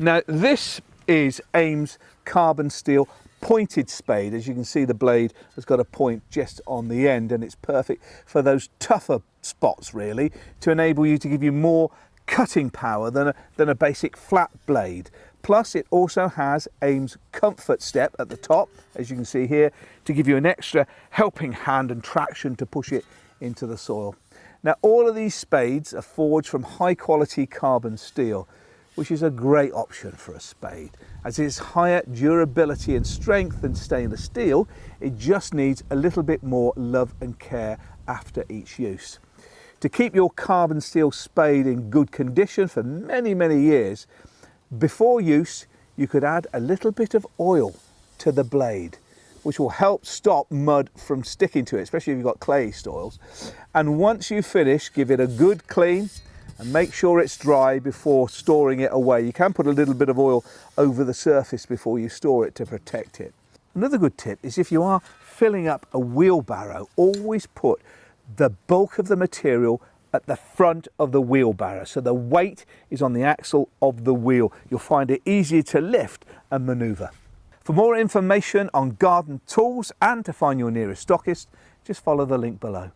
Now this is AMES carbon steel pointed spade. As you can see, the blade has got a point just on the end, and it's perfect for those tougher spots really, to enable you to give you more cutting power than a basic flat blade. Plus it also has AMES comfort step at the top, as you can see here, to give you an extra helping hand and traction to push it into the soil. Now all of these spades are forged from high quality carbon steel, which is a great option for a spade. As it's higher durability and strength than stainless steel, it just needs a little bit more love and care after each use. To keep your carbon steel spade in good condition for many, many years, before use, you could add a little bit of oil to the blade, which will help stop mud from sticking to it, especially if you've got clay soils. And once you finish, give it a good clean and make sure it's dry before storing it away. You can put a little bit of oil over the surface before you store it to protect it. Another good tip is, if you are filling up a wheelbarrow, always put the bulk of the material at the front of the wheelbarrow, so the weight is on the axle of the wheel. You'll find it easier to lift and manoeuvre. For more information on garden tools and to find your nearest stockist, just follow the link below.